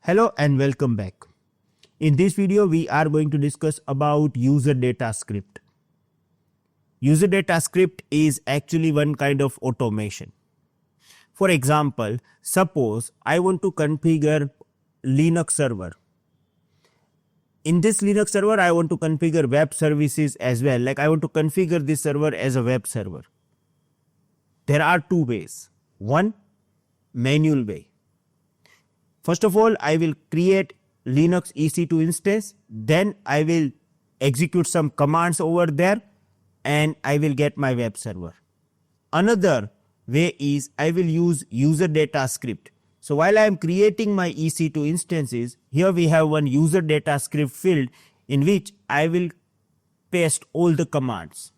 Hello and welcome back. In this video, we are going to discuss about user data script. User data script is actually one kind of automation. For example, suppose I want to configure Linux server. In this Linux server, I want to configure web services as well. Like I want to configure this server as a web server. There are two ways. One, manual way. First of all, I will create Linux EC2 instance, then I will execute some commands over there and I will get my web server. Another way is I will use user data script. So while I am creating my EC2 instances, here we have one user data script field in which I will paste all the commands.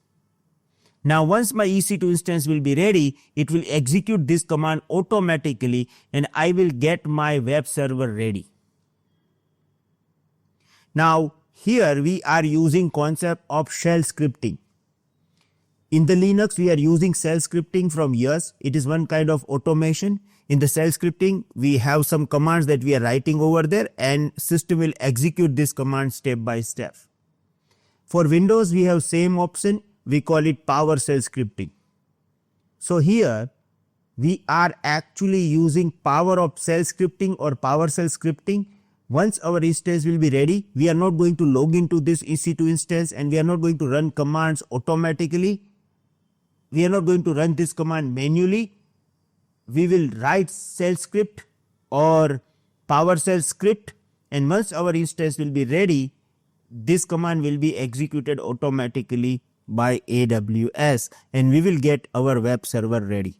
Now once my EC2 instance will be ready, it will execute this command automatically and I will get my web server ready. Now here we are using concept of shell scripting. In the Linux we are using shell scripting from years. It is one kind of automation. In the shell scripting we have some commands that we are writing over there and system will execute this command step by step. For Windows we have same option. We call it PowerShell scripting. So here we are actually using power of shell scripting or PowerShell scripting. Once our instance will be ready, we are not going to log into this EC2 instance and we are not going to run commands automatically. We are not going to run this command manually. We will write shell script or PowerShell script, and once our instance will be ready, this command will be executed automatically by AWS and we will get our web server ready.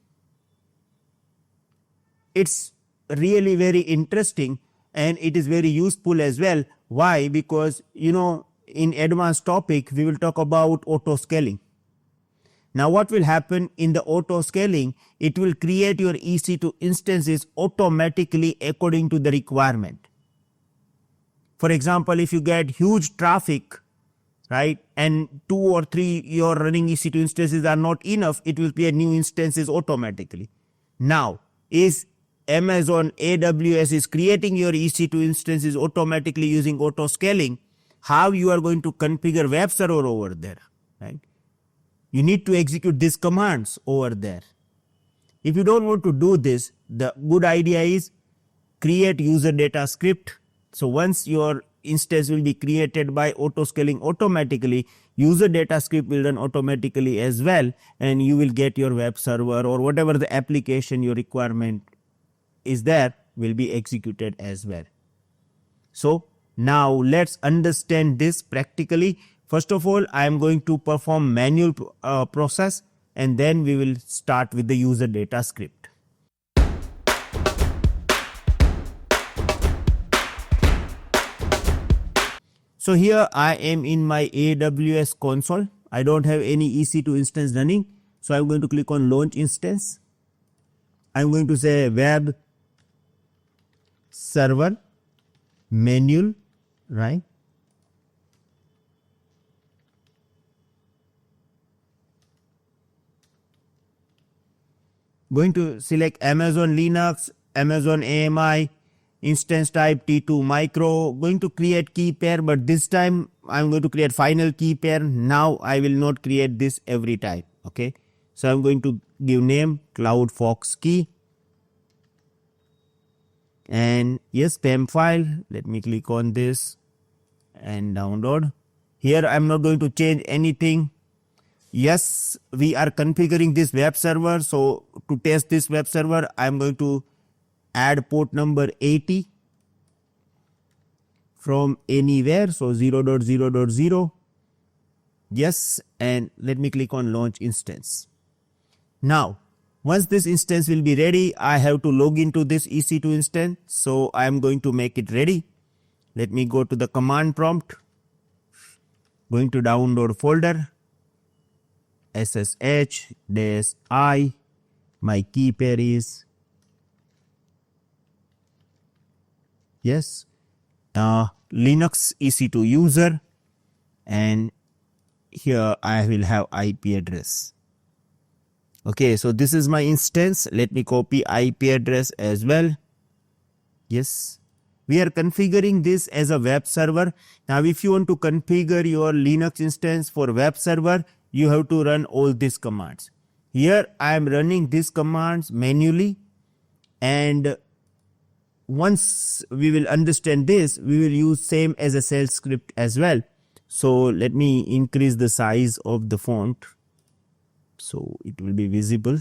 It's really very interesting and it is very useful as well. Why? Because in advanced topic we will talk about auto scaling. Now what will happen in the auto scaling? It will create your EC2 instances automatically according to the requirement. For example, if you get huge traffic, right, and 2 or 3 your running EC2 instances are not enough, it will create new instances automatically. Now, is Amazon AWS is creating your EC2 instances automatically using auto scaling? How you are going to configure web server over there, right? You need to execute these commands over there. If you don't want to do this, the good idea is create user data script. So once your instance will be created by auto scaling automatically, user data script will run automatically as well and you will get your web server or whatever the application your requirement is there will be executed as well. So now let's understand this practically. First of all, I am going to perform manual process and then we will start with the user data script. So here I am in my AWS console. I don't have any EC2 instance running. So I'm going to click on launch instance. I'm going to say web server manual, right? Going to select Amazon Linux, Amazon AMI, instance type T2 micro, going to create key pair, but this time I'm going to create final key pair. Now I will not create this every time. Okay. So I'm going to give name Cloud Fox key. And yes, spam file. Let me click on this and download. Here I'm not going to change anything. Yes, we are configuring this web server. So to test this web server, I'm going to add port number 80 from anywhere. So 0.0.0. Yes, and let me click on launch instance. Now, once this instance will be ready, I have to log into this EC2 instance. So I am going to make it ready. Let me go to the command prompt. Going to download folder. SSH-I. My key pair is yes, Linux EC2 user, and here I will have IP address. Okay, so this is my instance. Let me copy IP address as well. Yes, We are configuring this as a web server. Now, if you want to configure your Linux instance for web server, you have to run all these commands. Here, I am running these commands manually, and once we will understand this, we will use same as a shell script as well. So let me increase the size of the font so it will be visible.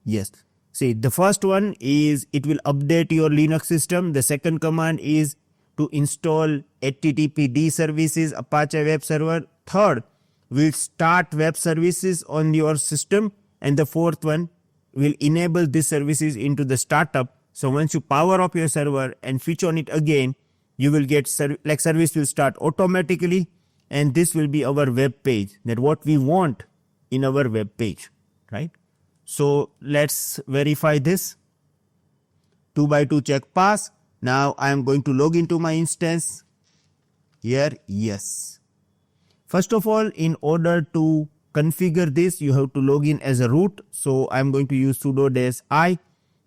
Yes. See, the first one is it will update your Linux system. The second command is to install HTTPD services, Apache web server. Third will start web services on your system. And the fourth one will enable these services into the startup. So once you power up your server and switch on it again, you will get service will start automatically, and this will be our web page, that what we want in our web page, right? So let's verify this. 2x2 check pass. Now I am going to log into my instance. Here, yes. First of all, in order to configure this, you have to log in as a root. So I am going to use sudo -i.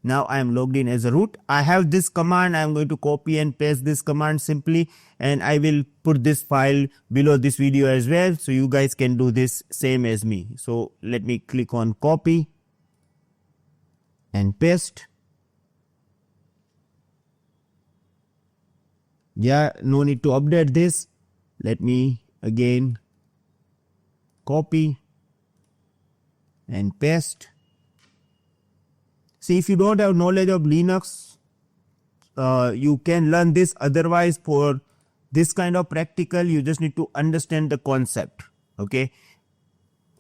Now I am logged in as a root. I have this command. I am going to copy and paste this command simply, and I will put this file below this video as well, so you guys can do this same as me. So let me click on copy and paste. Yeah, no need to update this. Let me again copy and paste. See, if you don't have knowledge of Linux, you can learn this. Otherwise, for this kind of practical, you just need to understand the concept. Okay.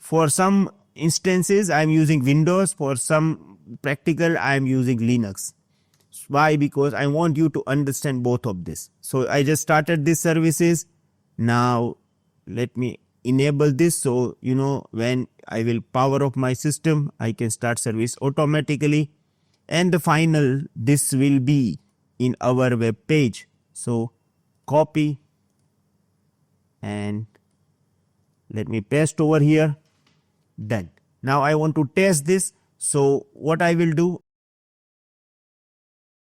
For some instances, I am using Windows. For some practical, I am using Linux. Why? Because I want you to understand both of this. So I just started these services. Now let me enable this, so you know when I will power up my system, I can start service automatically. And the final, this will be in our web page. So copy and let me paste over here. Done. Now I want to test this. So what I will do,